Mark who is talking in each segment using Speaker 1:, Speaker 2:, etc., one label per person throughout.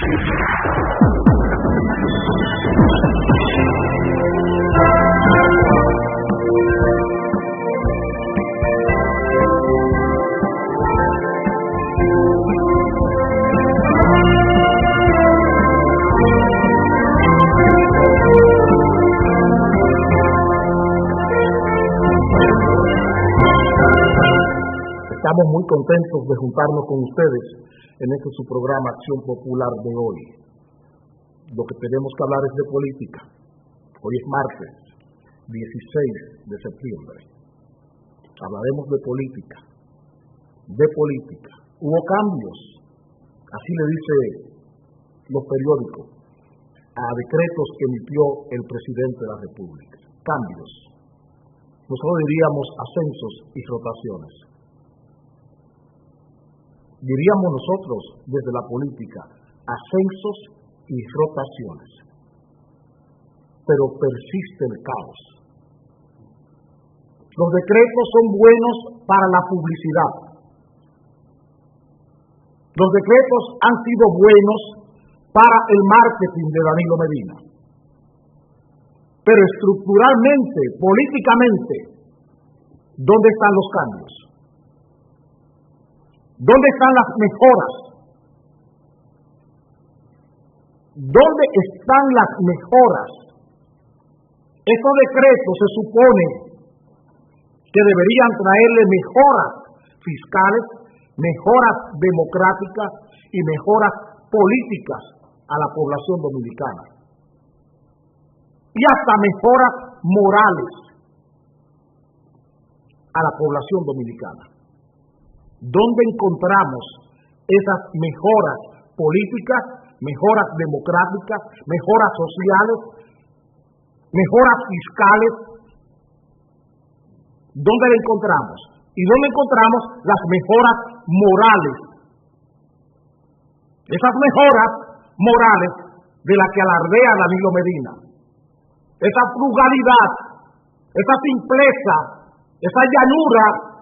Speaker 1: Estamos muy contentos de juntarnos con ustedes en este su programa Acción Popular de hoy. Lo que tenemos que hablar es de política. Hoy es martes 16 de septiembre. Hablaremos de política. Hubo cambios, así le dice los periódicos, a decretos que emitió el presidente de la República. Cambios. Nosotros diríamos ascensos y rotaciones. Diríamos nosotros desde la política, ascensos y rotaciones. Pero persiste el caos. Los decretos son buenos para la publicidad. Los decretos han sido buenos para el marketing de Danilo Medina. Pero estructuralmente, políticamente, ¿dónde están los cambios? ¿Dónde están las mejoras? ¿Dónde están las mejoras? Estos decretos se supone que deberían traerle mejoras fiscales, mejoras democráticas y mejoras políticas a la población dominicana. Y hasta mejoras morales a la población dominicana. ¿Dónde encontramos esas mejoras políticas, mejoras democráticas, mejoras sociales, mejoras fiscales? ¿Dónde la encontramos? ¿Y dónde encontramos las mejoras morales? Esas mejoras morales de las que alardea Danilo Medina. Esa frugalidad, esa simpleza, esa llanura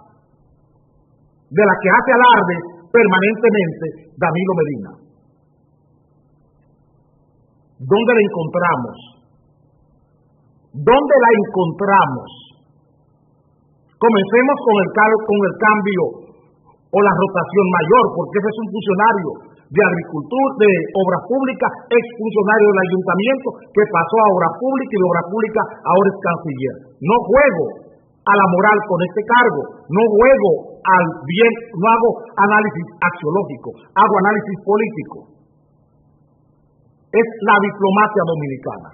Speaker 1: de la que hace alarde permanentemente Danilo Medina. ¿Dónde la encontramos? ¿Dónde la encontramos? Comencemos con el cambio o la rotación mayor, porque ese es un funcionario de agricultura, de obras públicas, exfuncionario del ayuntamiento, que pasó a obra pública y de obra pública ahora es canciller. No juego a la moral con este cargo, no juego al bien, no hago análisis axiológico, hago análisis político. Es la diplomacia dominicana.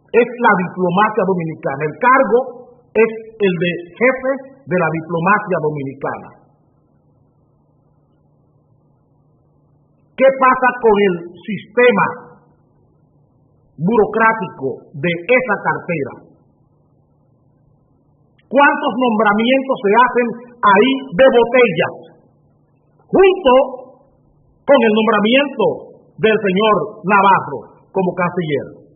Speaker 1: Es la diplomacia dominicana. El cargo es el de jefe de la diplomacia dominicana. ¿Qué pasa con el sistema burocrático de esa cartera? ¿Cuántos nombramientos se hacen ahí de botellas? Junto con el nombramiento del señor Navarro como canciller.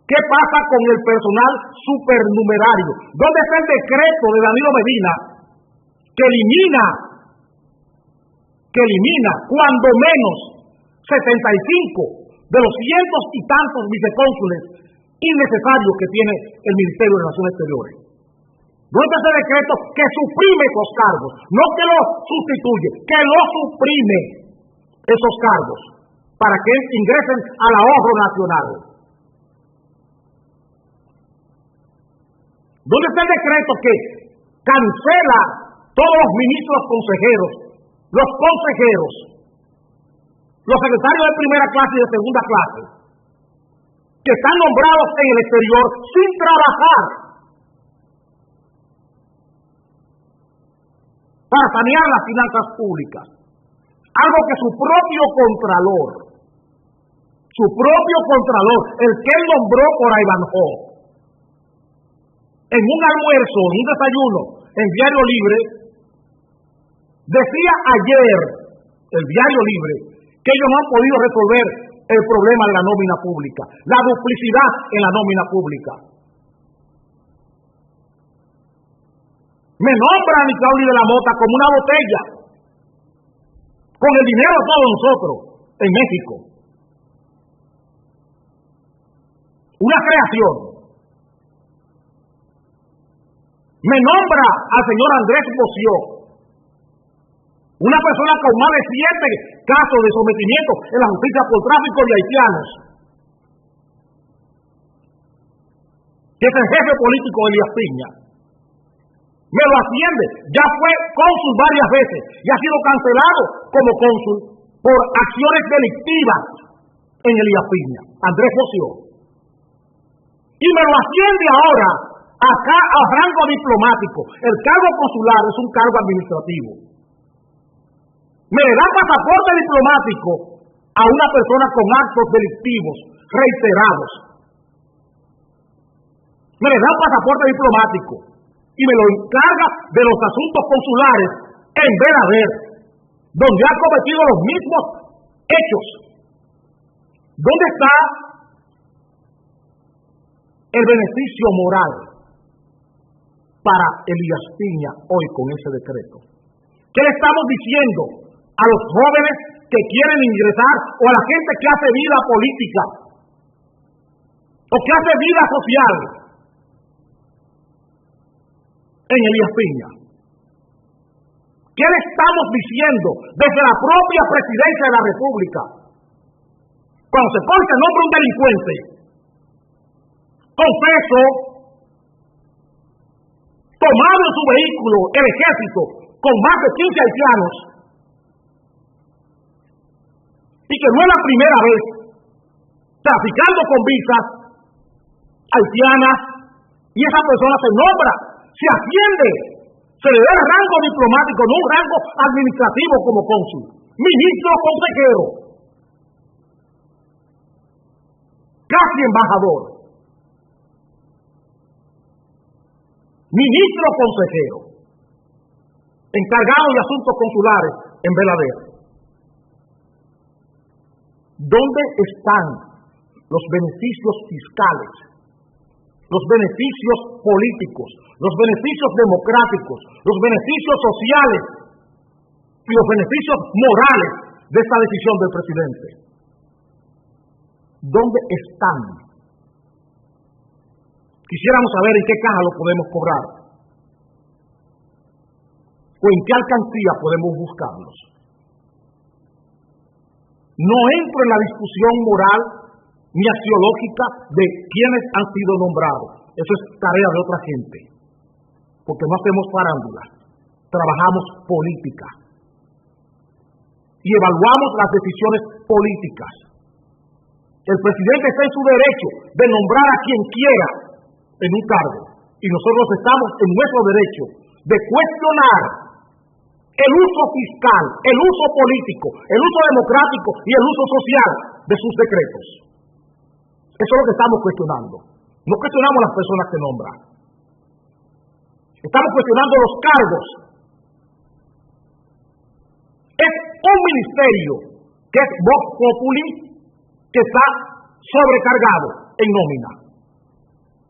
Speaker 1: ¿Qué pasa con el personal supernumerario? ¿Dónde está el decreto de Danilo Medina que elimina cuando menos 75 de los cientos y tantos vicecónsules innecesarios que tiene el Ministerio de Relaciones Exteriores? ¿Dónde está ese decreto que suprime esos cargos? No que los sustituye, que los suprime esos cargos para que ingresen al ahorro nacional. ¿Dónde está el decreto que cancela todos los ministros consejeros, los consejeros, los secretarios de primera clase y de segunda clase, que están nombrados en el exterior sin trabajar para sanear las finanzas públicas? Algo que su propio contralor, el que él nombró por Ivanhoe, en un almuerzo, en un desayuno, en Diario Libre, decía ayer, el Diario Libre, que ellos no han podido resolver el problema de la nómina pública, la duplicidad en la nómina pública. Me nombra a Nicauli de la Mota como una botella, con el dinero de todos nosotros, en México. Una creación. Me nombra al señor Andrés Boció, una persona con más de 7 casos de sometimiento en la justicia por tráfico de haitianos, que es el jefe político de Elías Piña. Me lo asciende, ya fue cónsul varias veces y ha sido cancelado como cónsul por acciones delictivas en Elías Piña, Andrés Boció. Y me lo asciende ahora acá a rango diplomático. El cargo consular es un cargo administrativo. Me le da pasaporte diplomático a una persona con actos delictivos reiterados. Me le da pasaporte diplomático y me lo encarga de los asuntos consulares en Belader, donde ha cometido los mismos hechos. ¿Dónde está el beneficio moral para Elías Piña hoy con ese decreto? ¿Qué le estamos diciendo a los jóvenes que quieren ingresar o a la gente que hace vida política o que hace vida social en Elías Piña? ¿Qué le estamos diciendo desde la propia presidencia de la República? Cuando se pone el nombre de un delincuente, confeso, tomado en su vehículo el ejército con más de 15 haitianos, y que no es la primera vez, traficando con visas haitianas, y esa persona se nombra, se asciende, se le da el rango diplomático, no un rango administrativo como cónsul, ministro consejero, casi embajador, ministro consejero, encargado de asuntos consulares en Belader. ¿Dónde están los beneficios fiscales, los beneficios políticos, los beneficios democráticos, los beneficios sociales y los beneficios morales de esta decisión del presidente? ¿Dónde están? Quisiéramos saber en qué caja lo podemos cobrar o en qué alcancía podemos buscarlos. No entro en la discusión moral ni axiológica de quienes han sido nombrados. Eso es tarea de otra gente, porque no hacemos farándula, trabajamos política y evaluamos las decisiones políticas. El presidente está en su derecho de nombrar a quien quiera en un cargo, y nosotros estamos en nuestro derecho de cuestionar el uso fiscal, el uso político, el uso democrático y el uso social de sus decretos. Eso es lo que estamos cuestionando. No cuestionamos las personas que nombran. Estamos cuestionando los cargos. Es un ministerio que es Vox Populi que está sobrecargado en nómina.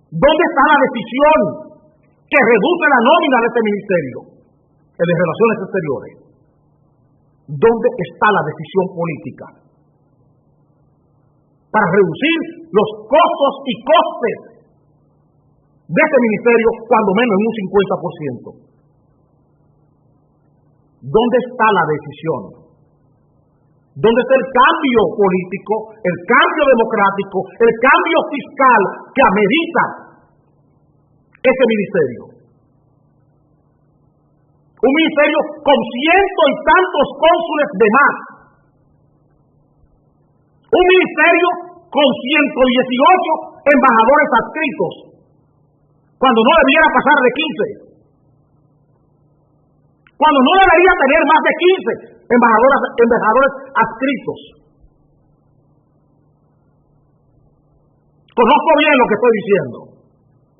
Speaker 1: ¿Dónde está la decisión que reduce la nómina de este ministerio? El de Relaciones Exteriores. ¿Dónde está la decisión política para reducir los costos y costes de este ministerio, cuando menos en un 50%? ¿Dónde está la decisión? ¿Dónde está el cambio político, el cambio democrático, el cambio fiscal que amerita este ministerio? Un ministerio con 100 y tantos cónsules de más. Un ministerio con 118 embajadores adscritos, cuando no debiera pasar de 15. Cuando no debería tener más de 15 embajadores adscritos. Conozco bien lo que estoy diciendo.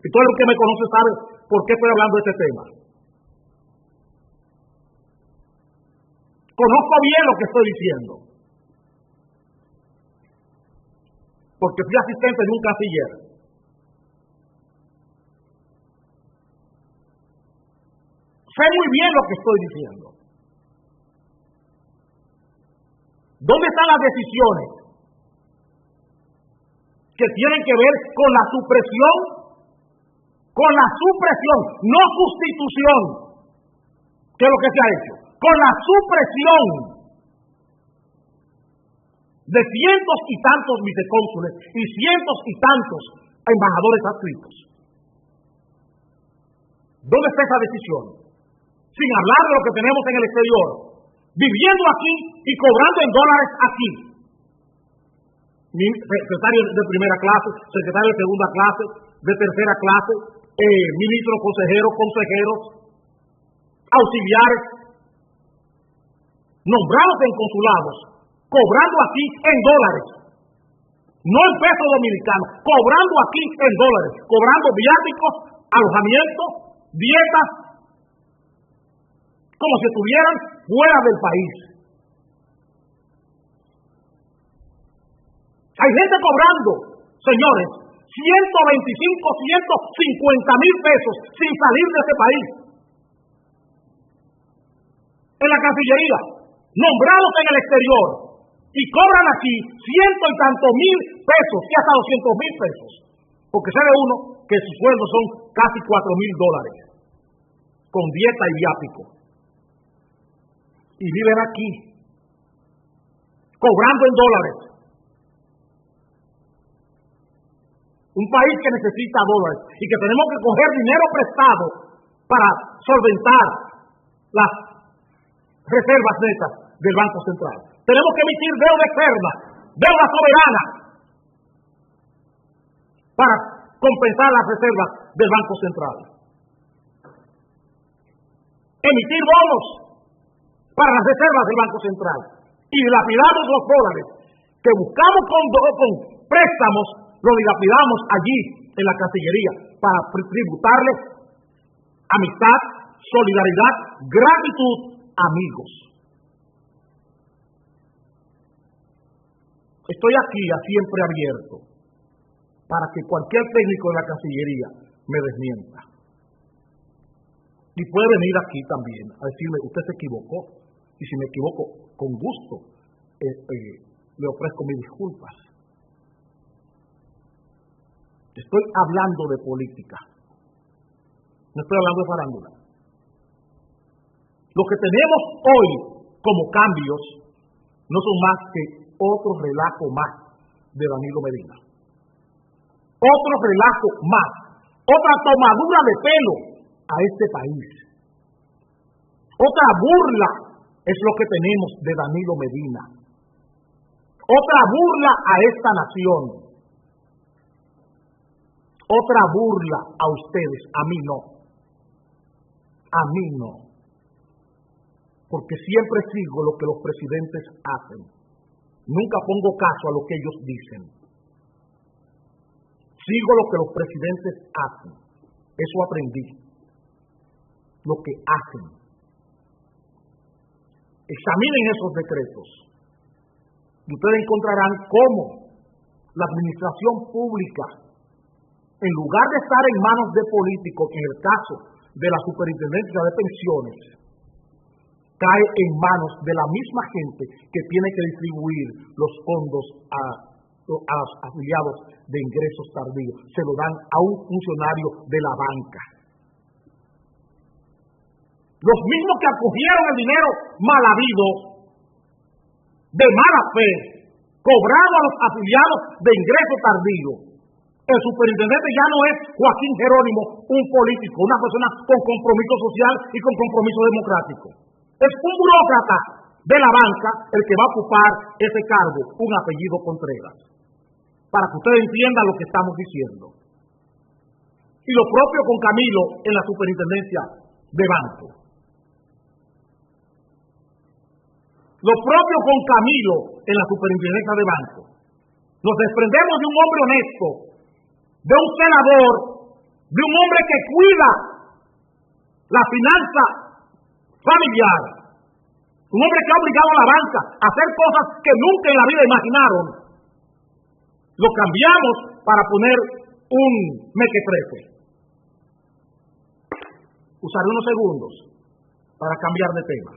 Speaker 1: Y todo el que me conoce sabe por qué estoy hablando de este tema. Conozco bien lo que estoy diciendo, porque fui asistente de un canciller. Sé muy bien lo que estoy diciendo. ¿Dónde están las decisiones que tienen que ver con la supresión? Con la supresión, no sustitución, que es lo que se ha hecho. Con la supresión de cientos y tantos vicecónsules y cientos y tantos embajadores adscritos. ¿Dónde está esa decisión? Sin hablar de lo que tenemos en el exterior, viviendo aquí y cobrando en dólares aquí. Secretario de primera clase, secretario de segunda clase, de tercera clase, ministros, consejeros, auxiliares, nombrados en consulados, cobrando aquí en dólares, no en pesos dominicanos, cobrando aquí en dólares, cobrando viáticos, alojamiento, dietas, como si estuvieran fuera del país. Hay gente cobrando, señores, 125, 150,000 pesos sin salir de este país. En la Cancillería, nombrados en el exterior, y cobran aquí ciento y tantos mil pesos, y hasta 200,000 pesos. Porque sabe uno que sus sueldos son casi $4,000, con dieta y viático. Y viven aquí, cobrando en dólares. Un país que necesita dólares y que tenemos que coger dinero prestado para solventar las reservas netas del Banco Central. Tenemos que emitir deuda externa, deuda soberana, para compensar las reservas del Banco Central. Emitir bonos para las reservas del Banco Central. Y dilapidamos los dólares que buscamos con préstamos, los dilapidamos allí en la Cancillería para tributarles amistad, solidaridad, gratitud, amigos. Estoy aquí siempre abierto para que cualquier técnico de la Cancillería me desmienta. Y puede venir aquí también a decirme, usted se equivocó. Y si me equivoco, con gusto, le ofrezco mis disculpas. Estoy hablando de política. No estoy hablando de farándula. Lo que tenemos hoy como cambios no son más que otro relajo más de Danilo Medina. Otro relajo más. Otra tomadura de pelo a este país. Otra burla es lo que tenemos de Danilo Medina. Otra burla a esta nación. Otra burla a ustedes, a mí no. A mí no. Porque siempre sigo lo que los presidentes hacen. Nunca pongo caso a lo que ellos dicen. Sigo lo que los presidentes hacen. Eso aprendí. Lo que hacen. Examinen esos decretos. Y ustedes encontrarán cómo la administración pública, en lugar de estar en manos de políticos, en el caso de la Superintendencia de Pensiones, cae en manos de la misma gente que tiene que distribuir los fondos a los afiliados de ingresos tardíos. Se lo dan a un funcionario de la banca. Los mismos que acogieron el dinero mal habido, de mala fe, cobrado a los afiliados de ingreso tardío. El superintendente ya no es Joaquín Jerónimo, un político, una persona con compromiso social y con compromiso democrático. Es un burócrata de la banca el que va a ocupar ese cargo, un apellido Contreras. Para que ustedes entiendan lo que estamos diciendo. Y lo propio con Camilo en la superintendencia de banco. Lo propio con Camilo en la superintendencia de banco. Nos desprendemos de un hombre honesto, de un senador, de un hombre que cuida la finanza familiar, un hombre que ha obligado a la banca a hacer cosas que nunca en la vida imaginaron. Lo cambiamos para poner un mequetrefe. Usaré unos segundos para cambiar de tema.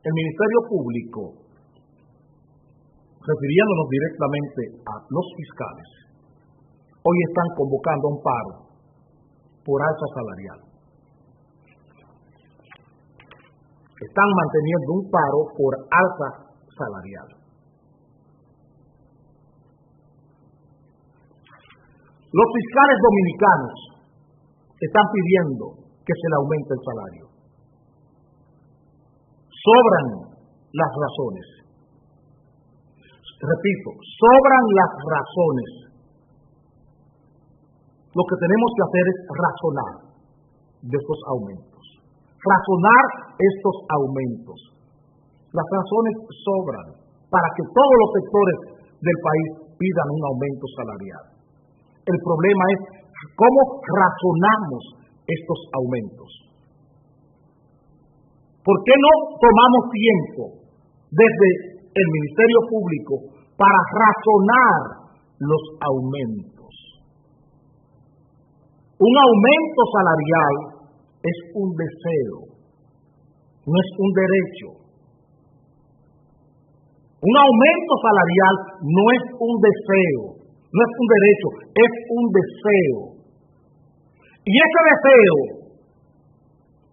Speaker 1: El Ministerio Público, refiriéndonos directamente a los fiscales, hoy están convocando a un paro por alza salarial. Están manteniendo un paro por alza salarial. Los fiscales dominicanos están pidiendo que se le aumente el salario. Sobran las razones. Repito, sobran las razones. Lo que tenemos que hacer es razonar de estos aumentos. Razonar estos aumentos. Las razones sobran para que todos los sectores del país pidan un aumento salarial. El problema es cómo razonamos estos aumentos. ¿Por qué no tomamos tiempo desde el Ministerio Público para razonar los aumentos? Un aumento salarial es un deseo, no es un derecho. Un aumento salarial no es un deseo, no es un derecho, es un deseo. Y ese deseo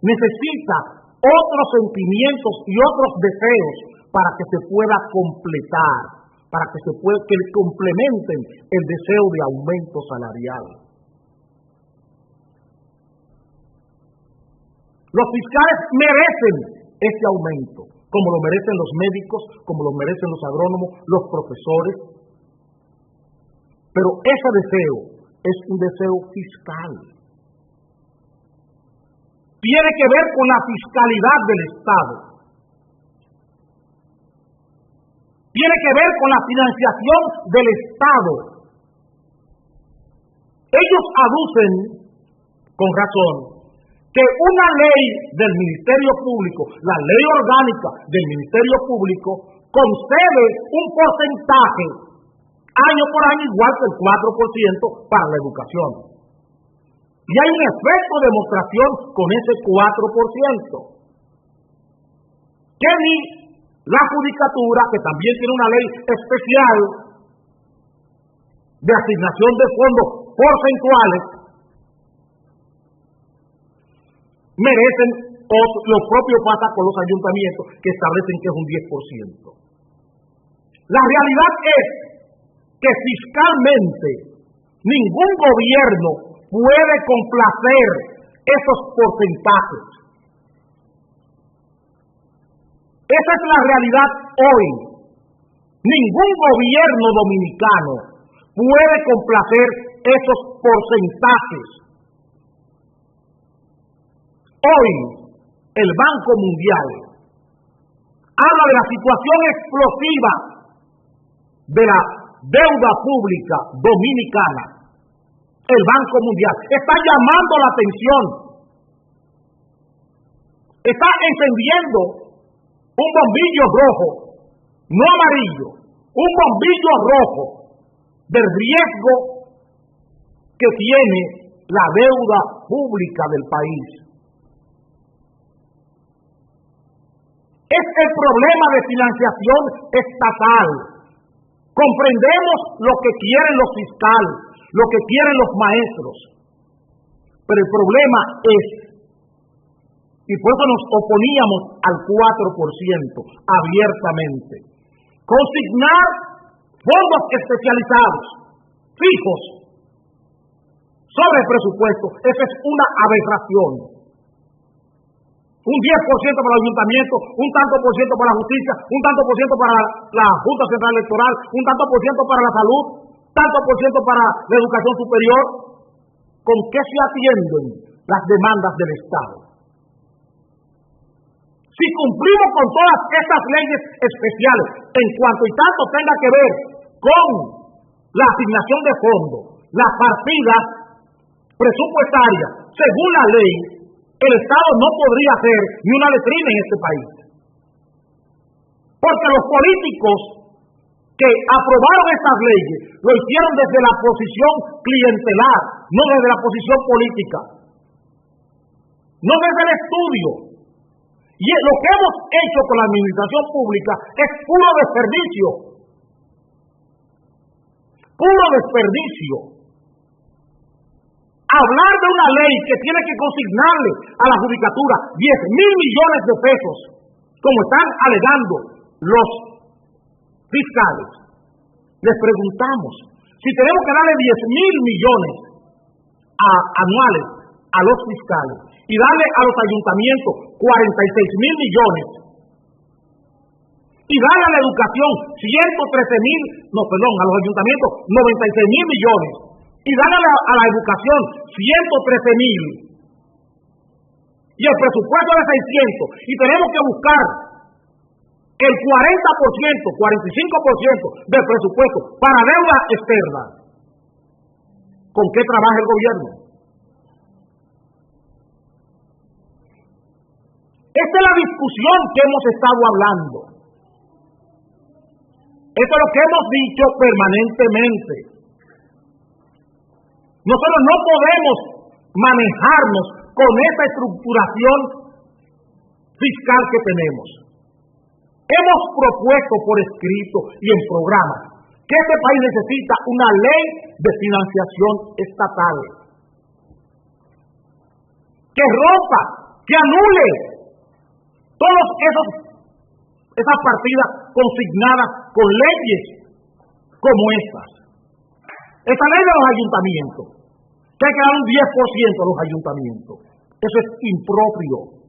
Speaker 1: necesita otros sentimientos y otros deseos para que se pueda completar, para que complementen el deseo de aumento salarial. Los fiscales merecen este aumento, como lo merecen los médicos, como lo merecen los agrónomos, los profesores. Pero ese deseo es un deseo fiscal. Tiene que ver con la fiscalidad del Estado. Tiene que ver con la financiación del Estado. Ellos aducen, con razón, que una ley del Ministerio Público, la ley orgánica del Ministerio Público, concede un porcentaje año por año igual que el 4% para la educación. Y hay un efecto de demostración con ese 4%. Que ni la Judicatura, que también tiene una ley especial de asignación de fondos porcentuales, merecen, o lo propio pasa con los ayuntamientos que establecen que es un 10%. La realidad es que fiscalmente ningún gobierno puede complacer esos porcentajes. Esa es la realidad hoy. Ningún gobierno dominicano puede complacer esos porcentajes. Hoy, el Banco Mundial habla de la situación explosiva de la deuda pública dominicana. El Banco Mundial está llamando la atención, está encendiendo un bombillo rojo, no amarillo, un bombillo rojo del riesgo que tiene la deuda pública del país. Es el problema de financiación estatal. Comprendemos lo que quieren los fiscales, lo que quieren los maestros, pero el problema es, y por eso nos oponíamos al 4% abiertamente, consignar fondos especializados, fijos, sobre el presupuesto. Esa es una aberración. Un 10% para el ayuntamiento, un tanto por ciento para la justicia, un tanto por ciento para la Junta Central Electoral, un tanto por ciento para la salud, tanto por ciento para la educación superior. ¿Con qué se atienden las demandas del Estado? Si cumplimos con todas estas leyes especiales, en cuanto y tanto tenga que ver con la asignación de fondos, las partidas presupuestarias, según la ley, el Estado no podría hacer ni una letrina en este país. Porque los políticos que aprobaron estas leyes lo hicieron desde la posición clientelar, no desde la posición política, no desde el estudio. Y lo que hemos hecho con la administración pública es puro desperdicio. Puro desperdicio. Hablar de una ley que tiene que consignarle a la judicatura 10.000 millones de pesos, como están alegando los fiscales. Les preguntamos, si tenemos que darle 10.000 millones anuales a los fiscales y darle a los ayuntamientos 46.000 millones y darle a la educación a los ayuntamientos 96.000 millones y darle a la educación 113.000 y el presupuesto de 600 y tenemos que buscar el 40%, 45% del presupuesto para deuda externa. ¿Con qué trabaja el gobierno? Esta es la discusión que hemos estado hablando. Esto es lo que hemos dicho permanentemente. Nosotros no podemos manejarnos con esa estructuración fiscal que tenemos. Hemos propuesto por escrito y en programas que este país necesita una ley de financiación estatal que rompa, que anule todas esas partidas consignadas con leyes como estas. Esa ley de los ayuntamientos, que hay que dar un 10% a los ayuntamientos. Eso es impropio.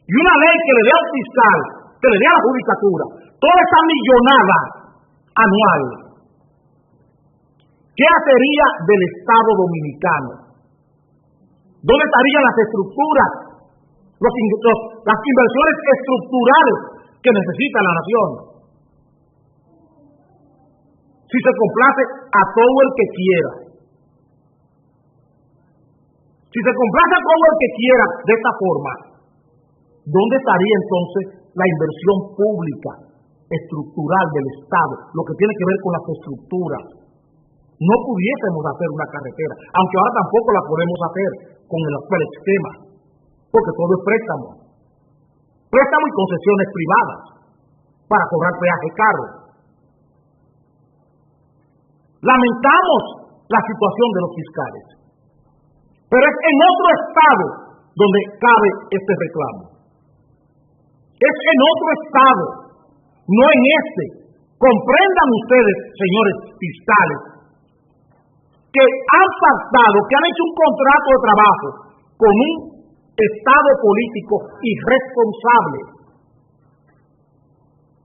Speaker 1: Y una ley que le dé al fiscal, que le dé a la judicatura, toda esa millonada anual, ¿qué hacería del Estado dominicano? ¿Dónde estarían las estructuras, las inversiones estructurales que necesita la nación? Si se complace a todo el que quiera. Si se complace a todo el que quiera de esta forma, ¿dónde estaría entonces la inversión pública estructural del Estado? Lo que tiene que ver con las estructuras. No pudiésemos hacer una carretera, aunque ahora tampoco la podemos hacer con el actual esquema, porque todo es préstamo. Préstamo y concesiones privadas para cobrar peaje caro. Lamentamos la situación de los fiscales, pero es en otro estado donde cabe este reclamo. Es en otro estado, no en este. Comprendan ustedes, señores fiscales, que han pactado, que han hecho un contrato de trabajo con un estado político irresponsable.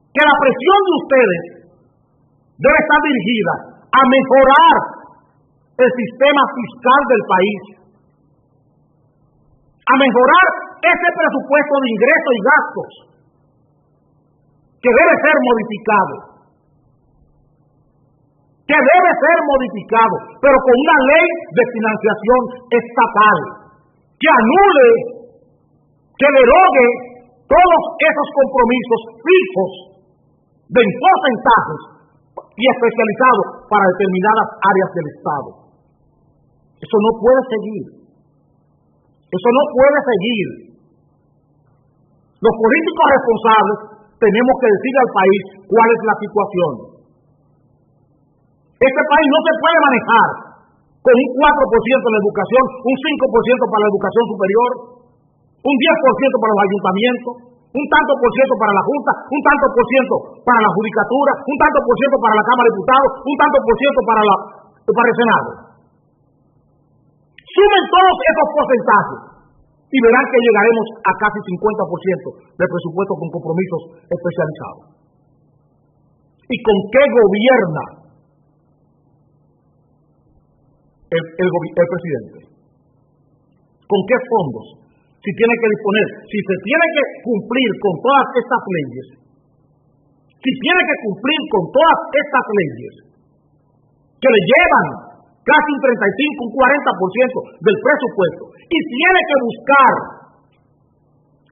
Speaker 1: Que la presión de ustedes debe estar dirigida a mejorar el sistema fiscal del país, a mejorar ese presupuesto de ingresos y gastos, que debe ser modificado, pero con una ley de financiación estatal, que anule, que derogue todos esos compromisos fijos de porcentajes y especializados para determinadas áreas del Estado. Eso no puede seguir. Eso no puede seguir. Los políticos responsables tenemos que decirle al país cuál es la situación. Este país no se puede manejar con un 4% en la educación, un 5% para la educación superior, un 10% para los ayuntamientos, un tanto por ciento para la Junta, un tanto por ciento para la Judicatura, un tanto por ciento para la Cámara de Diputados, un tanto por ciento para el Senado. Sumen todos esos porcentajes y verán que llegaremos a casi 50% del presupuesto con compromisos especializados. ¿Y con qué gobierna el presidente? ¿Con qué fondos? Si tiene que disponer, si se tiene que cumplir con todas estas leyes, que le llevan casi un 35, un 40% del presupuesto, y tiene que buscar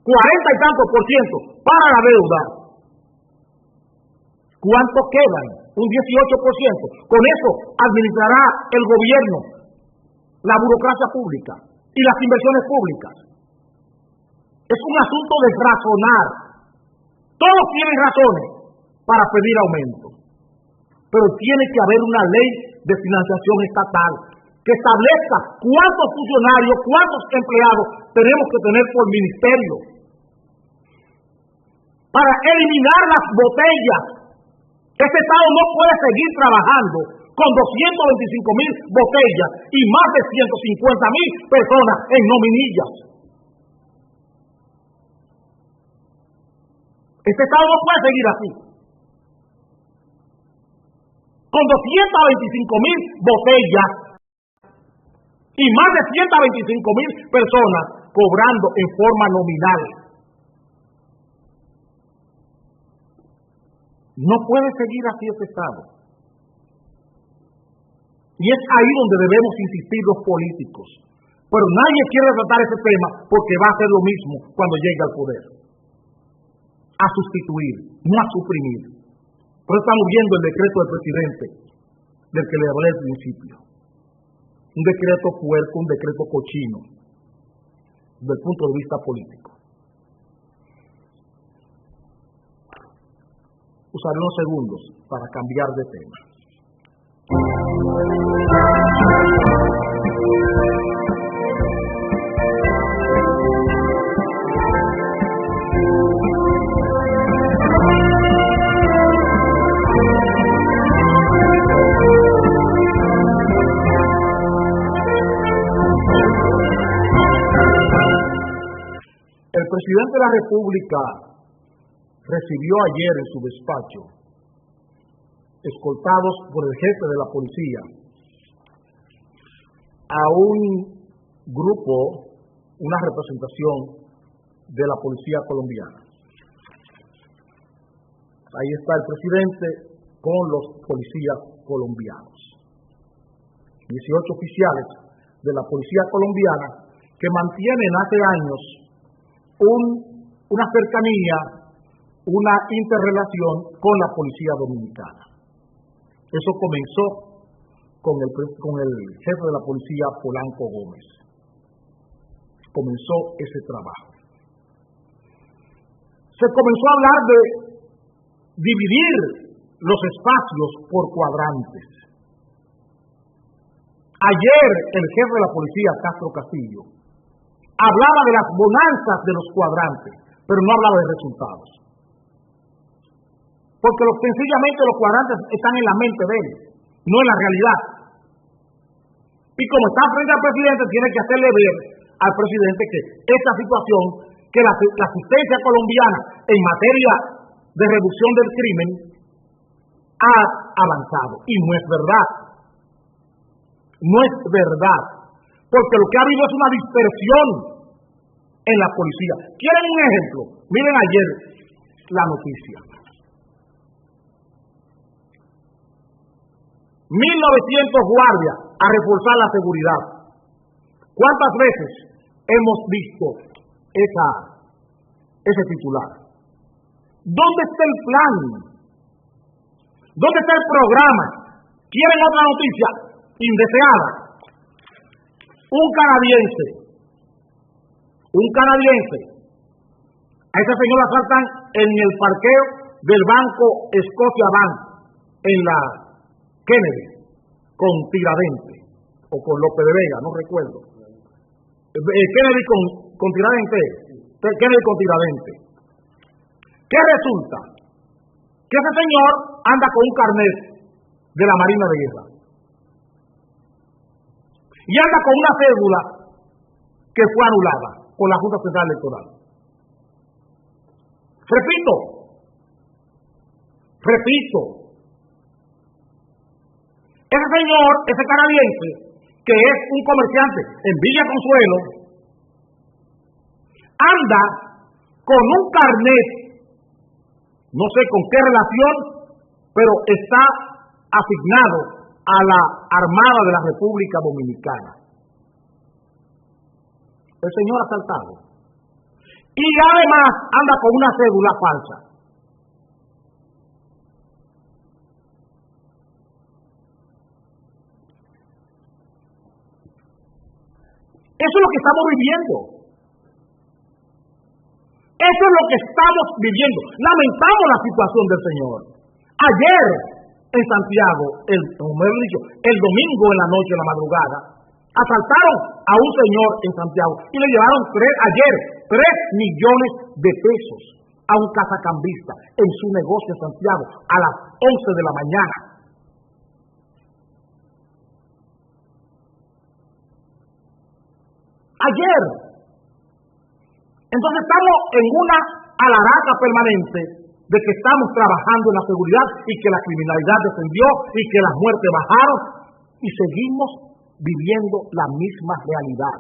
Speaker 1: 40 y tantos por ciento para la deuda, ¿cuánto quedan? Un 18%. Con eso administrará el gobierno, la burocracia pública y las inversiones públicas. Es un asunto de razonar. Todos tienen razones para pedir aumento, pero tiene que haber una ley de financiación estatal que establezca cuántos funcionarios, cuántos empleados tenemos que tener por ministerio para eliminar las botellas. Este Estado no puede seguir trabajando con 225.000 botellas y más de 150.000 personas en nominillas. Este Estado no puede seguir así. Con 225.000 botellas y más de 125.000 personas cobrando en forma nominal. No puede seguir así este Estado. Y es ahí donde debemos insistir los políticos. Pero nadie quiere tratar ese tema porque va a hacer lo mismo cuando llegue al poder. A sustituir, no a suprimir. Por eso estamos viendo el decreto del presidente, del que le hablé al principio. Un decreto puerco, un decreto cochino, desde el punto de vista político. Usaré unos segundos para cambiar de tema. El presidente de la República recibió ayer en su despacho, escoltados por el jefe de la policía, a un grupo, una representación de la policía colombiana. Ahí está el presidente con los policías colombianos. 18 oficiales de la policía colombiana que mantienen hace años una cercanía, una interrelación con la policía dominicana. Eso comenzó con el jefe de la policía, Polanco Gómez. Comenzó ese trabajo. Se comenzó a hablar de dividir los espacios por cuadrantes. Ayer el jefe de la policía, Castro Castillo, hablaba de las bonanzas de los cuadrantes, pero no hablaba de resultados. Porque sencillamente los cuadrantes están en la mente de él, no en la realidad. Y como está frente al presidente, tiene que hacerle ver al presidente que esta situación, que la asistencia colombiana en materia de reducción del crimen ha avanzado. Y no es verdad. No es verdad. Porque lo que ha habido es una dispersión en la policía. ¿Quieren un ejemplo? Miren ayer la noticia. 1.900 guardias a reforzar la seguridad. ¿Cuántas veces hemos visto ese titular? ¿Dónde está el plan? ¿Dónde está el programa? ¿Quieren otra noticia indeseada? Un canadiense. A ese señor lo asaltan en el parqueo del banco Scotiabank, en la Kennedy, con Tiradentes, o con López de Vega, no recuerdo. Kennedy con Tiradentes. Kennedy con Tiradentes. ¿Qué resulta? Que ese señor anda con un carnet de la Marina de Guerra. Y anda con una cédula que fue anulada por la Junta Central Electoral. Repito, ese señor, ese canadiense, que es un comerciante en Villa Consuelo, anda con un carnet, no sé con qué relación, pero está asignado a la Armada de la República Dominicana. El señor asaltado. Y además anda con una cédula falsa. Eso es lo que estamos viviendo. Eso es lo que estamos viviendo. Lamentamos la situación del señor. Ayer en Santiago, el domingo en la noche, en la madrugada, asaltaron a un señor en Santiago y le llevaron 3 millones de pesos a un casacambista en su negocio en Santiago a las 11 de la mañana. Ayer. Entonces estamos en una alaraca permanente de que estamos trabajando en la seguridad y que la criminalidad descendió y que las muertes bajaron y seguimos viviendo la misma realidad.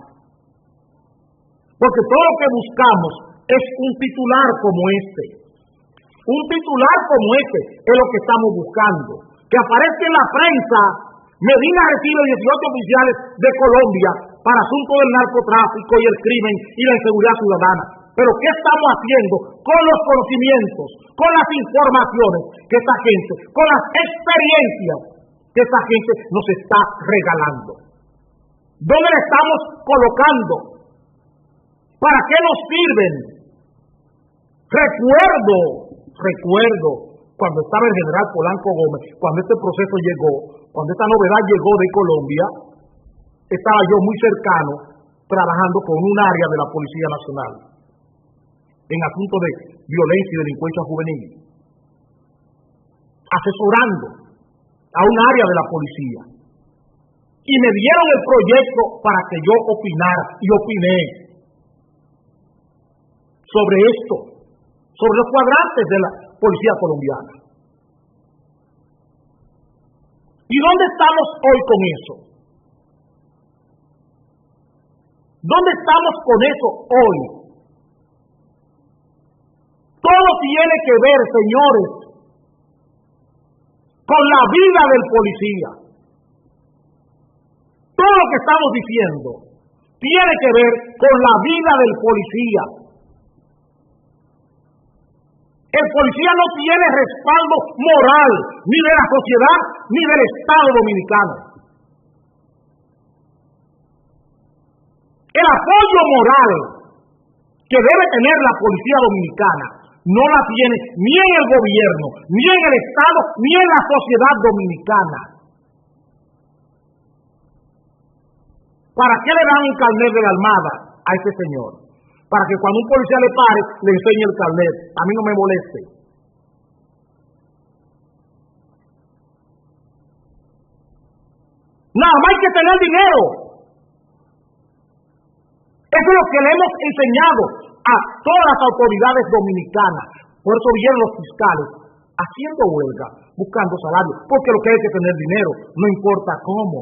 Speaker 1: Porque todo lo que buscamos es un titular como este. Un titular como este es lo que estamos buscando. Que aparezca en la prensa: Medina recibe 18 oficiales de Colombia para asuntos del narcotráfico y el crimen y la inseguridad ciudadana. Pero ¿qué estamos haciendo con los conocimientos, con las informaciones que esta gente, con las experiencias que esta gente nos está regalando? ¿Dónde le estamos colocando? ¿Para qué nos sirven? Recuerdo cuando estaba el general Polanco Gómez, cuando este proceso llegó, cuando esta novedad llegó de Colombia, estaba yo muy cercano trabajando con un área de la Policía Nacional en asuntos de violencia y delincuencia juvenil, asesorando a un área de la policía. Y me dieron el proyecto para que yo opinara, y opiné sobre esto, sobre los cuadrantes de la policía colombiana. ¿Y dónde estamos hoy con eso? ¿Dónde estamos con eso hoy? Todo tiene que ver, señores, con la vida del policía. Todo lo que estamos diciendo tiene que ver con la vida del policía. El policía no tiene respaldo moral, ni de la sociedad, ni del Estado dominicano. El apoyo moral que debe tener la policía dominicana no la tiene ni en el gobierno, ni en el Estado, ni en la sociedad dominicana. ¿Para qué le dan un carnet de la Armada a este señor? Para que cuando un policía le pare, le enseñe el carnet. A mí no me moleste. Nada más hay que tener dinero. Eso es lo que le hemos enseñado a todas las autoridades dominicanas. Por eso vienen los fiscales haciendo huelga, buscando salario, porque lo que hay que tener dinero, no importa cómo.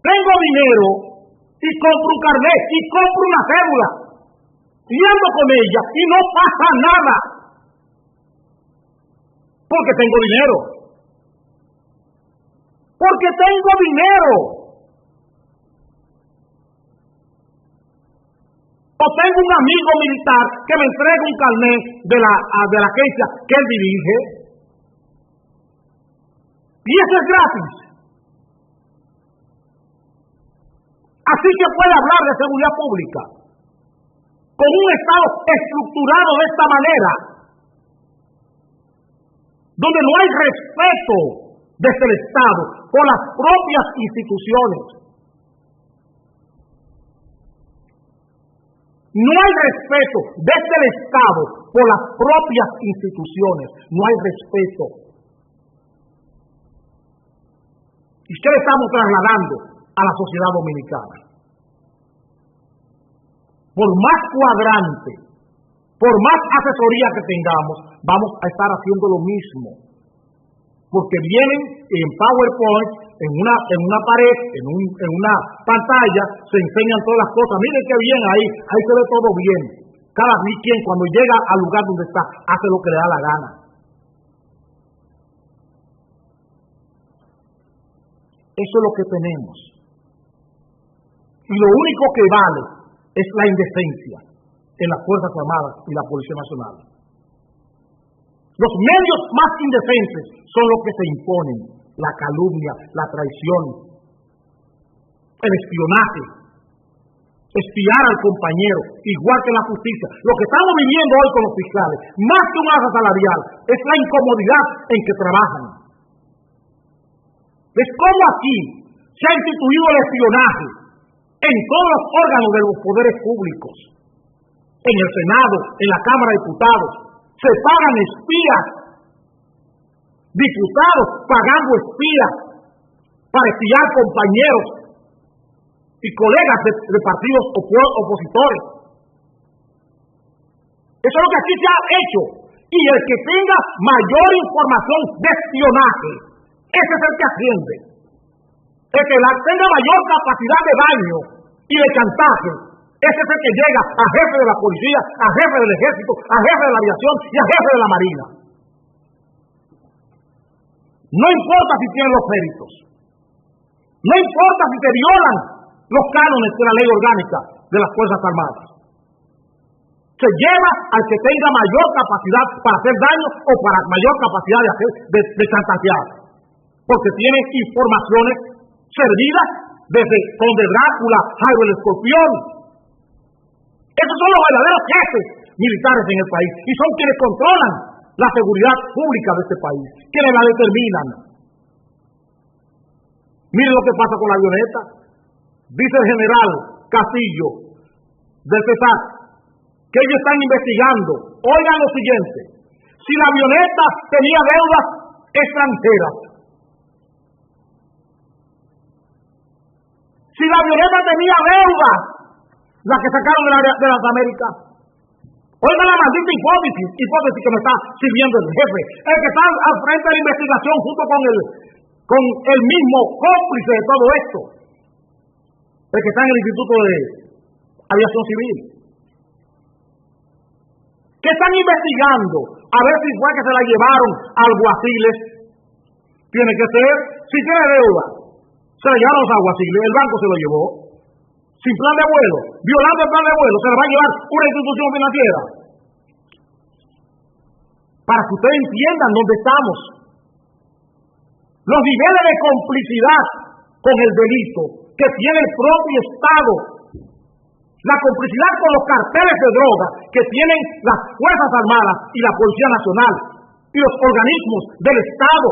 Speaker 1: Tengo dinero y compro un carnet y compro una cédula y ando con ella y no pasa nada porque tengo dinero. Porque tengo dinero. O tengo un amigo militar que me entrega un carnet de la agencia que él dirige. Y eso es gratis. Así que puede hablar de seguridad pública con un Estado estructurado de esta manera, donde no hay respeto desde el Estado por las propias instituciones. No hay respeto desde el Estado por las propias instituciones. No hay respeto. ¿Y qué le estamos trasladando a la sociedad dominicana? Por más cuadrante, por más asesoría que tengamos, vamos a estar haciendo lo mismo. Porque vienen en PowerPoint, en una pared, en una pantalla, se enseñan todas las cosas. Miren qué bien ahí se ve todo bien. Cada quien cuando llega al lugar donde está, hace lo que le da la gana. Eso es lo que tenemos. Y lo único que vale es la indecencia en las Fuerzas Armadas y la Policía Nacional. Los medios más indecentes son los que se imponen: la calumnia, la traición, el espionaje, espiar al compañero, igual que la justicia. Lo que estamos viviendo hoy con los fiscales, más que un alza salarial, es la incomodidad en que trabajan. Es como aquí se ha instituido el espionaje en todos los órganos de los poderes públicos, en el Senado, en la Cámara de Diputados. Se pagan espías, diputados pagando espías para espiar compañeros y colegas de partidos opositores. Eso es lo que aquí se ha hecho. Y el que tenga mayor información de espionaje, ese es el que asciende. El que tenga mayor capacidad de daño y de chantaje, ese es el que llega a jefe de la policía, a jefe del ejército, a jefe de la aviación y a jefe de la marina. No importa si tienen los méritos. No importa si se violan los cánones de la ley orgánica de las Fuerzas Armadas. Se lleva al que tenga mayor capacidad para hacer daño o para mayor capacidad de chantajear. Porque tiene informaciones servidas desde Conde Drácula, Jairo el Escorpión. Esos son los verdaderos jefes militares en el país y son quienes controlan la seguridad pública de este país, quienes la determinan. Miren lo que pasa con la avioneta. Dice el general Castillo del CESAC que ellos están investigando. Oigan lo siguiente: si la avioneta tenía deudas extranjeras, si la avioneta tenía deudas, la que sacaron de las Américas. Oiga la maldita hipótesis que me está sirviendo el jefe, el que está al frente de la investigación junto con el mismo cómplice de todo esto, el que está en el Instituto de Aviación Civil. ¿Qué están investigando? A ver si fue que se la llevaron a alguaciles. Tiene que ser, si tiene deuda, se la llevaron a los alguaciles, el banco se lo llevó. Sin plan de vuelo, violando el plan de vuelo, se le va a llevar una institución financiera. Para que ustedes entiendan dónde estamos. Los niveles de complicidad con el delito que tiene el propio Estado. La complicidad con los carteles de droga que tienen las Fuerzas Armadas y la Policía Nacional y los organismos del Estado.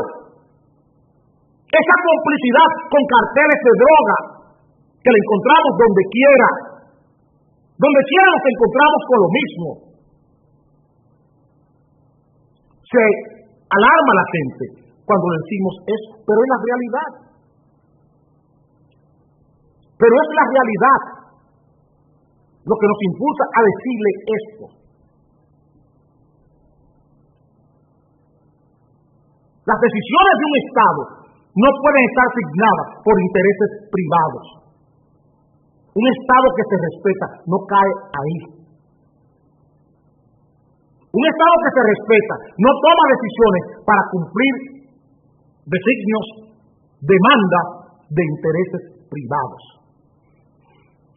Speaker 1: Esa complicidad con carteles de droga que le encontramos donde quiera. Donde quiera nos encontramos con lo mismo. Se alarma la gente cuando le decimos eso, pero es la realidad. Pero es la realidad lo que nos impulsa a decirle esto. Las decisiones de un Estado no pueden estar signadas por intereses privados. Un Estado que se respeta no cae ahí. Un Estado que se respeta no toma decisiones para cumplir designios, demandas de intereses privados.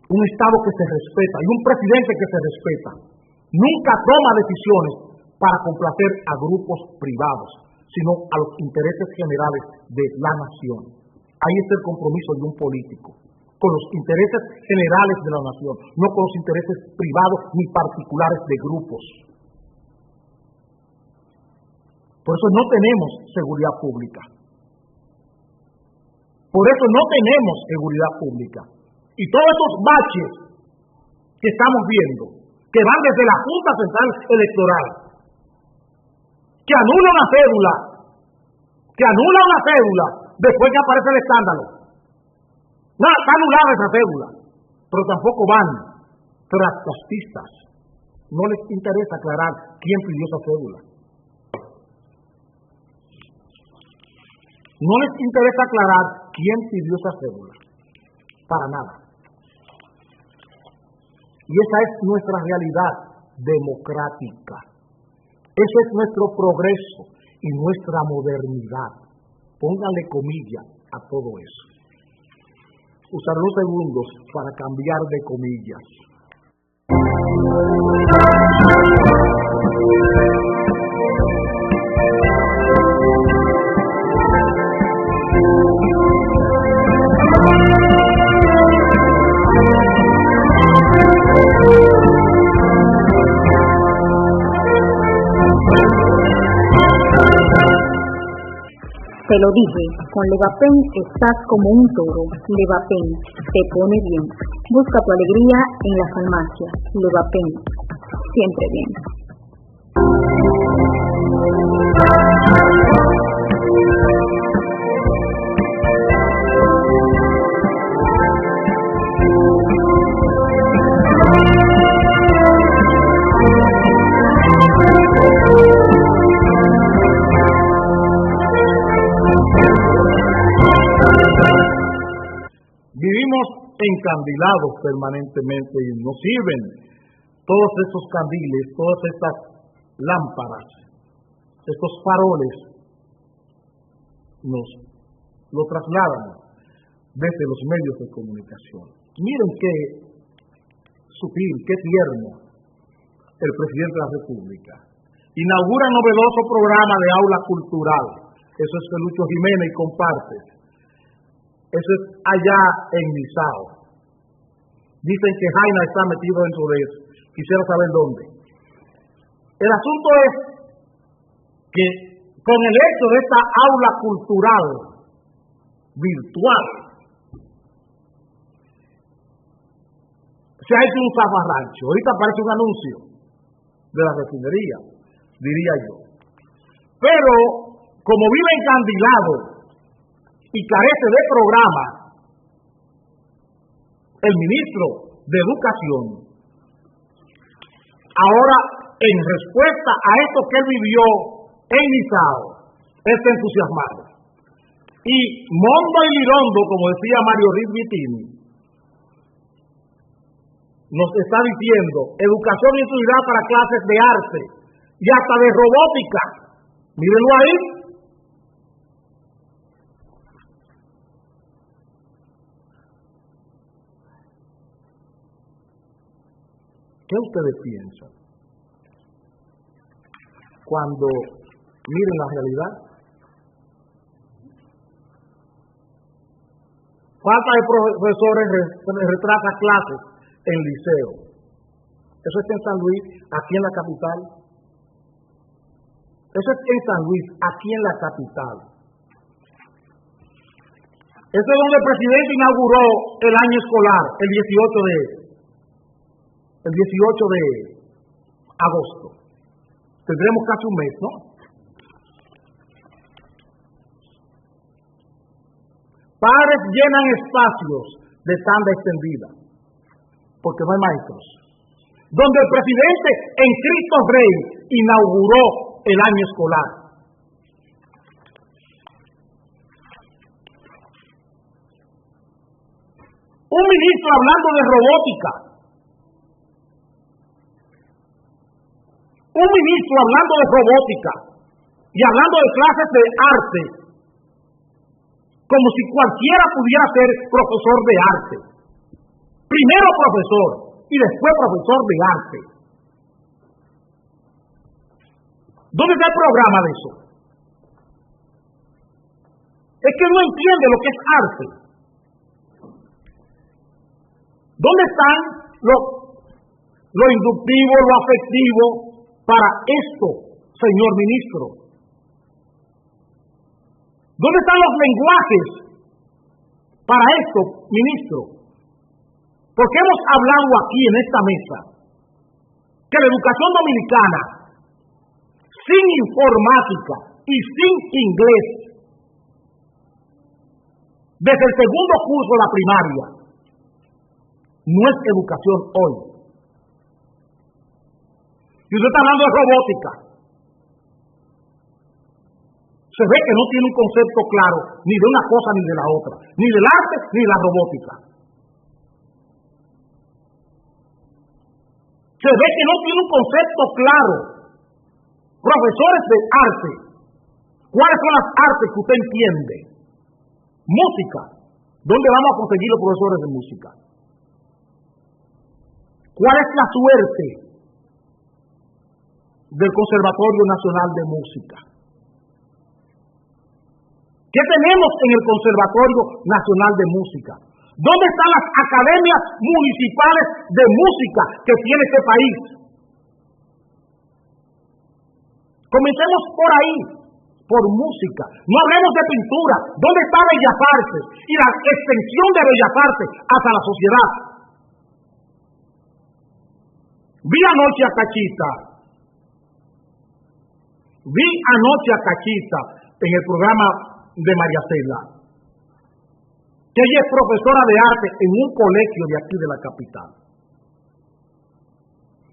Speaker 1: Un Estado que se respeta y un presidente que se respeta nunca toma decisiones para complacer a grupos privados, sino a los intereses generales de la nación. Ahí está el compromiso de un político, con los intereses generales de la nación, no con los intereses privados ni particulares de grupos. Por eso no tenemos seguridad pública. Por eso no tenemos seguridad pública. Y todos estos baches que estamos viendo, que van desde la Junta Central Electoral, que anula una cédula, después que aparece el escándalo. No, está anulada esa cédula, pero tampoco van tras las pistas. No les interesa aclarar quién pidió esa cédula. No les interesa aclarar quién pidió esa cédula. Para nada. Y esa es nuestra realidad democrática. Ese es nuestro progreso y nuestra modernidad. Pónganle comillas a todo eso. usar unos segundos para cambiar de comillas.
Speaker 2: Te lo dije, con Levapen estás como un toro. Levapen te pone bien. Busca tu alegría en la farmacia. Levapen, siempre bien.
Speaker 1: Vivimos encandilados permanentemente y nos sirven todos estos candiles, todas estas lámparas, estos faroles, nos lo trasladan desde los medios de comunicación. Miren qué sutil, qué tierno el presidente de la República. Inaugura novedoso programa de aula cultural. Eso es Felucho Jiménez y Compartes. Eso es allá en Nizao. Dicen que Jaina está metido dentro de eso. Quisiera saber dónde. El asunto es que con el hecho de esta aula cultural virtual, se ha hecho un zafarrancho. Ahorita aparece un anuncio de la refinería, diría yo. Pero, como vive encandilado y carece de programa, el ministro de Educación, ahora en respuesta a esto que él vivió en Nizao, está entusiasmado. Y Mondo y Lirondo, como decía Mario Riz Vitini, nos está diciendo educación y utilidad para clases de arte y hasta de robótica. Mírenlo ahí. ¿Qué ustedes piensan cuando miren la realidad? Falta de profesores retrasa clases en liceo. Eso está en San Luis, aquí en la capital. Eso es en San Luis, aquí en la capital. Eso es donde el presidente inauguró el año escolar, el 18 de agosto. Tendremos casi un mes, ¿no? Padres llenan espacios de tanda extendida, porque no hay maestros. Donde el presidente en Cristo Rey inauguró el año escolar. Un ministro hablando de robótica. Un ministro hablando de robótica y hablando de clases de arte, como si cualquiera pudiera ser profesor de arte. Primero profesor y después profesor de arte. ¿Dónde está el programa de eso? Es que no entiende lo que es arte. ¿Dónde están lo inductivo, lo afectivo para esto, señor ministro? ¿Dónde están los lenguajes para esto, ministro? Porque hemos hablado aquí en esta mesa que la educación dominicana, sin informática y sin inglés, desde el segundo curso de la primaria, no es educación hoy. Y usted está hablando de robótica. Se ve que no tiene un concepto claro ni de una cosa ni de la otra, ni del arte ni de la robótica. Se ve que no tiene un concepto claro. Profesores de arte, ¿cuáles son las artes que usted entiende? Música, ¿Dónde vamos a conseguir los profesores de música? ¿Cuál es la suerte del Conservatorio Nacional de Música? ¿Qué tenemos en el Conservatorio Nacional de Música? ¿Dónde están las academias municipales de música que tiene este país? Comencemos por ahí, por música. No hablemos de pintura. ¿Dónde está Bellas Artes? Y la extensión de Bellas Artes hacia la sociedad. Vi anoche a Cachita en el programa de María Cela, que ella es profesora de arte en un colegio de aquí de la capital.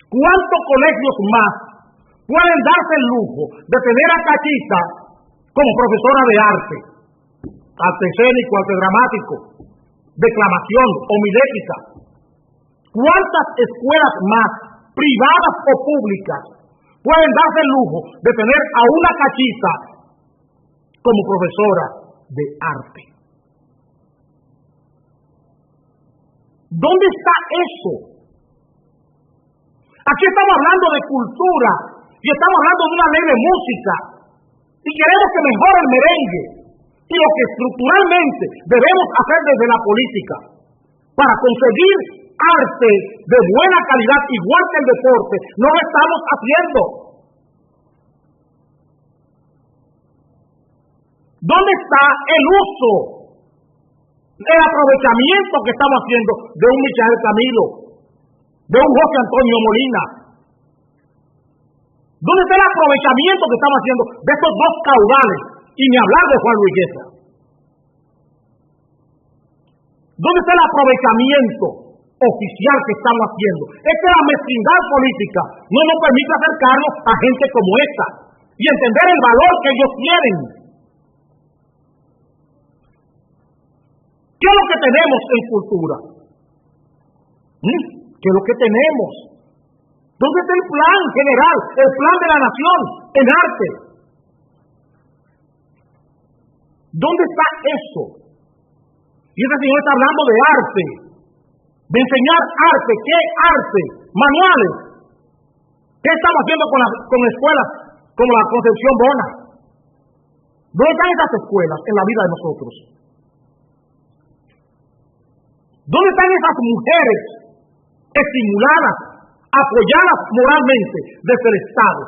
Speaker 1: ¿Cuántos colegios más pueden darse el lujo de tener a Cachita como profesora de arte escénico, arte dramático, declamación, homilética? ¿Cuántas escuelas más, privadas o públicas, pueden darse el lujo de tener a una Cachita como profesora de arte? ¿Dónde está eso? Aquí estamos hablando de cultura y estamos hablando de una ley de música y queremos que mejore el merengue y lo que estructuralmente debemos hacer desde la política para conseguir arte de buena calidad igual que el deporte, no lo estamos haciendo. ¿Dónde está el uso, el aprovechamiento que estamos haciendo de un Michael Camilo, de un José Antonio Molina? ¿Dónde está el aprovechamiento que estamos haciendo de estos dos caudales? Y ni hablar de Juan Luis Guerra. ¿Dónde está el aprovechamiento oficial que estamos haciendo? Es que la mezquindad política no nos permite acercarnos a gente como esta y entender el valor que ellos tienen. ¿Qué es lo que tenemos en cultura? ¿Qué es lo que tenemos? ¿Dónde está el plan general, el plan de la nación en arte? ¿Dónde está eso? Y este señor está hablando de arte, de enseñar arte. ¿Qué arte? Manuales. ¿Qué estamos haciendo con escuelas como la Concepción Bona? ¿Dónde están esas escuelas en la vida de nosotros? ¿Dónde están esas mujeres estimuladas, apoyadas moralmente desde el Estado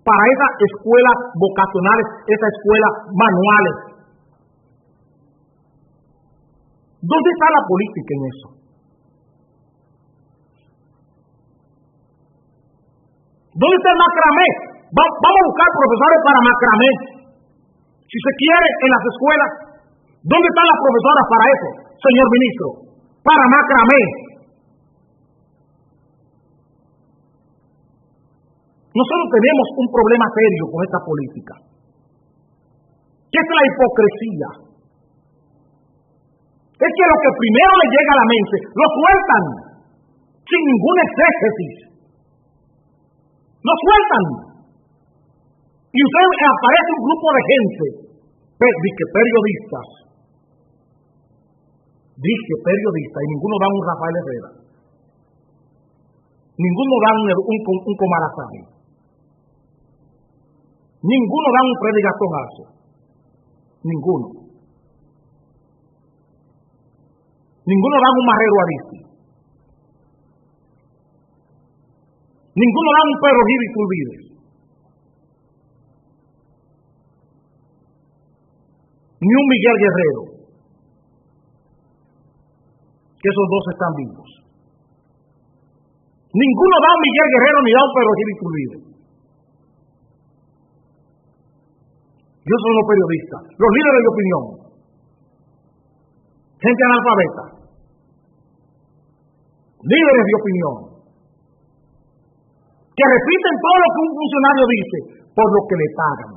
Speaker 1: para esas escuelas vocacionales, esas escuelas manuales? ¿Dónde está la política en eso? ¿Dónde está el macramé? Vamos a buscar profesores para macramé. Si se quiere, en las escuelas. ¿Dónde están las profesoras para eso, señor ministro? Para macramé. Nosotros tenemos un problema serio con esta política, que es la hipocresía. Es que lo que primero le llega a la mente, lo sueltan, sin ningún exégesis. Lo sueltan. Y usted aparece un grupo de gente, periodistas, y ninguno da un Rafael Herrera. Ninguno da un Comarazán. Ninguno da un Freddy Gastón Arce. Ninguno. Ninguno da un Marrero Aristi. Ninguno da un Pedro Gil Iturbide. Ni un Miguel Guerrero. Que esos dos están vivos. Ninguno da un Miguel Guerrero ni da un Pedro Gil Iturbide. Yo soy los periodistas, los líderes de opinión, gente analfabeta, líderes de opinión, que repiten todo lo que un funcionario dice por lo que le pagan.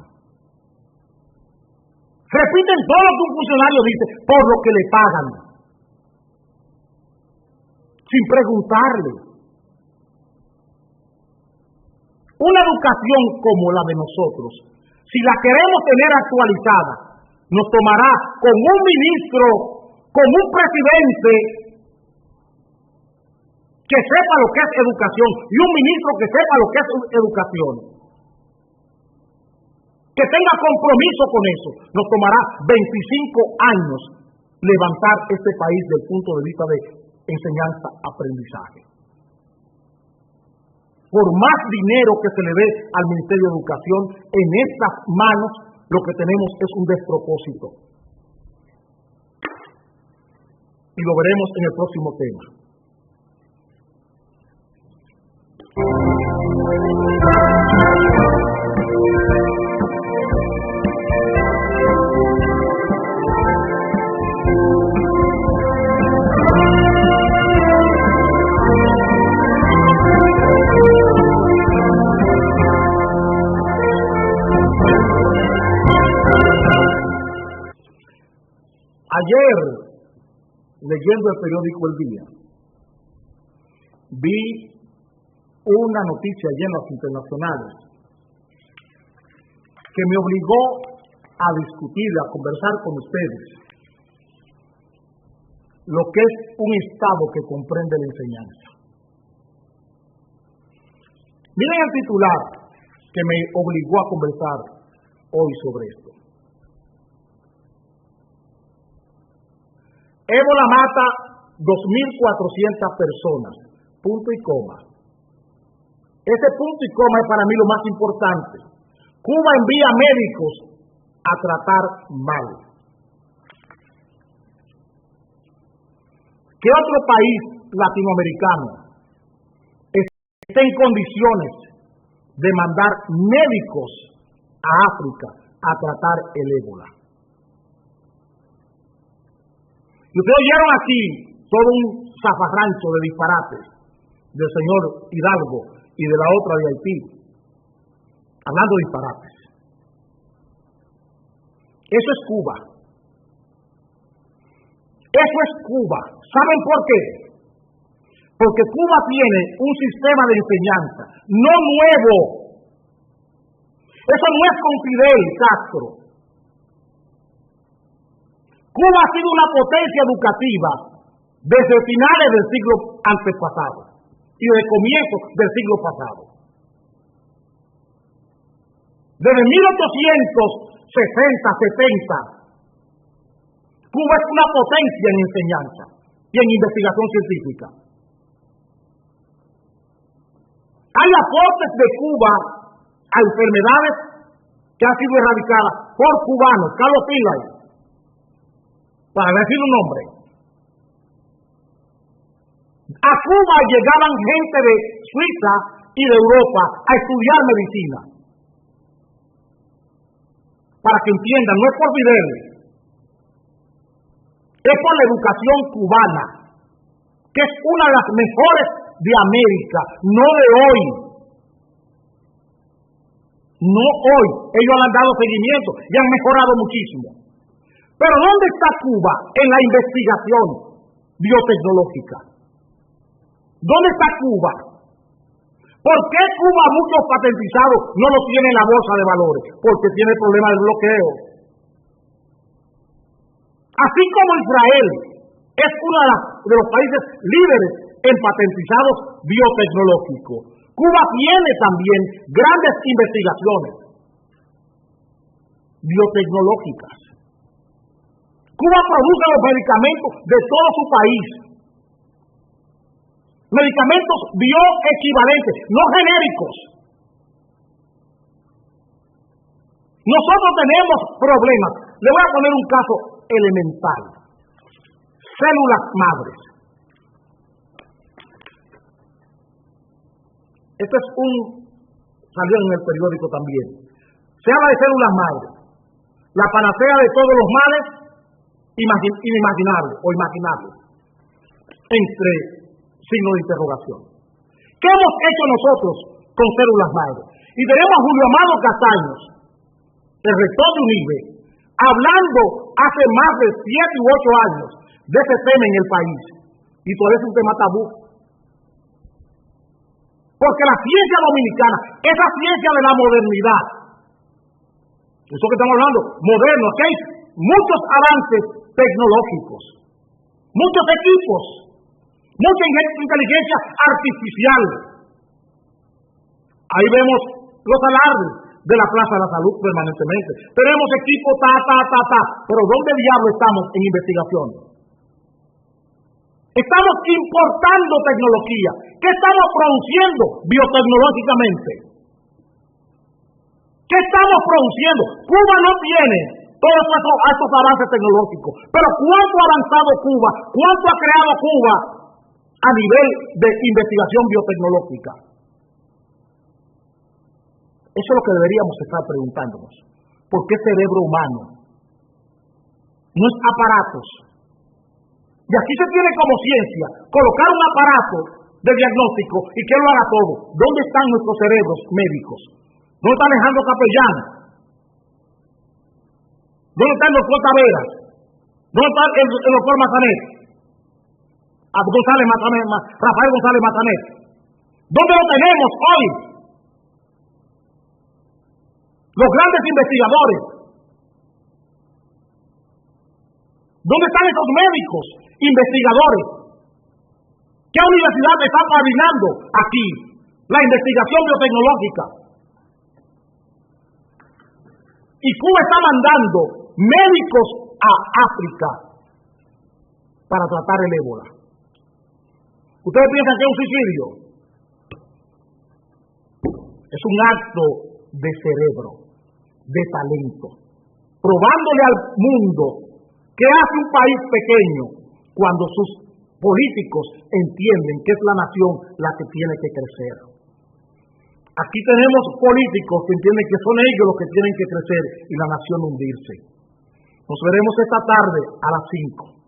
Speaker 1: Repiten todo lo que un funcionario dice por lo que le pagan, sin preguntarle. Una educación como la de nosotros, si la queremos tener actualizada, nos tomará con un ministro con un presidente que sepa lo que es educación y un ministro que sepa lo que es educación, que tenga compromiso con eso. Nos tomará 25 años levantar este país desde el punto de vista de enseñanza-aprendizaje. Por más dinero que se le dé al Ministerio de Educación, en estas manos lo que tenemos es un despropósito. Y lo veremos en el próximo tema. Ayer, leyendo el periódico El Día, vi una noticia allí en los internacionales que me obligó a discutir, a conversar con ustedes lo que es un Estado que comprende la enseñanza. Miren el titular que me obligó a conversar hoy sobre esto. Ébola mata 2.400 personas, punto y coma. Ese punto y coma es para mí lo más importante. Cuba envía médicos a tratar mal. ¿Qué otro país latinoamericano está en condiciones de mandar médicos a África a tratar el ébola? Y ustedes oyeron aquí todo un zafarrancho de disparates del señor Hidalgo y de la otra de Haití, hablando de disparates. Eso es Cuba. Eso es Cuba. ¿Saben por qué? Porque Cuba tiene un sistema de enseñanza, no nuevo. Eso no es con Fidel Castro. Cuba ha sido una potencia educativa desde finales del siglo antepasado y desde comienzos del siglo pasado. Desde 1860, 70, Cuba es una potencia en enseñanza y en investigación científica. Hay aportes de Cuba a enfermedades que han sido erradicadas por cubanos, Carlos Pilay, para decir un nombre. A Cuba llegaban gente de Suiza y de Europa a estudiar medicina. Para que entiendan, no es por Fidel, es por la educación cubana, que es una de las mejores de América, no de hoy. No hoy. Ellos han dado seguimiento y han mejorado muchísimo. Pero ¿dónde está Cuba en la investigación biotecnológica? ¿Dónde está Cuba? ¿Por qué Cuba muchos patentizados no lo tiene en la bolsa de valores? Porque tiene problemas de bloqueo. Así como Israel es uno de los países líderes en patentizados biotecnológicos, Cuba tiene también grandes investigaciones biotecnológicas. Cuba produce los medicamentos de todo su país. Medicamentos bioequivalentes, no genéricos. Nosotros tenemos problemas. Le voy a poner un caso elemental. Células madres. Esto es salió en el periódico también. Se habla de células madres. La panacea de todos los males inimaginables o imaginables. Entre signos de interrogación. ¿Qué hemos hecho nosotros con células madres? Y tenemos a Julio Amado Castaños, el rector de UNIBE, hablando hace más de 7 u 8 años de ese tema en el país. Y todavía es un tema tabú. Porque la ciencia dominicana, esa ciencia de la modernidad, eso que estamos hablando, moderno, aquí hay muchos avances tecnológicos. muchos equipos, mucha inteligencia artificial. Ahí vemos los alardes de la Plaza de la Salud permanentemente. Tenemos equipos, pero ¿dónde diablos estamos en investigación? Estamos importando tecnología. ¿Qué estamos produciendo biotecnológicamente? ¿Qué estamos produciendo? Cuba no tiene todos estos avances tecnológicos, pero ¿cuánto ha avanzado Cuba? ¿Cuánto ha creado Cuba a nivel de investigación biotecnológica? Eso es lo que deberíamos estar preguntándonos. ¿Por qué cerebro humano? No es aparatos. Y aquí se tiene como ciencia colocar un aparato de diagnóstico y que lo haga todo. ¿Dónde están nuestros cerebros médicos? ¿Dónde está Alejandro Capellán? ¿Dónde está el doctor Taveras? ¿Dónde está el doctor Matanet? Rafael González Matanet. ¿Dónde lo tenemos hoy? Los grandes investigadores. ¿Dónde están esos médicos investigadores? ¿Qué universidad está padrinando aquí la investigación biotecnológica? Y Cuba está mandando médicos a África para tratar el ébola. ¿Ustedes piensan que es un suicidio? Es un acto de cerebro, de talento, probándole al mundo qué hace un país pequeño cuando sus políticos entienden que es la nación la que tiene que crecer. Aquí tenemos políticos que entienden que son ellos los que tienen que crecer y la nación hundirse. Nos veremos esta tarde a las 5.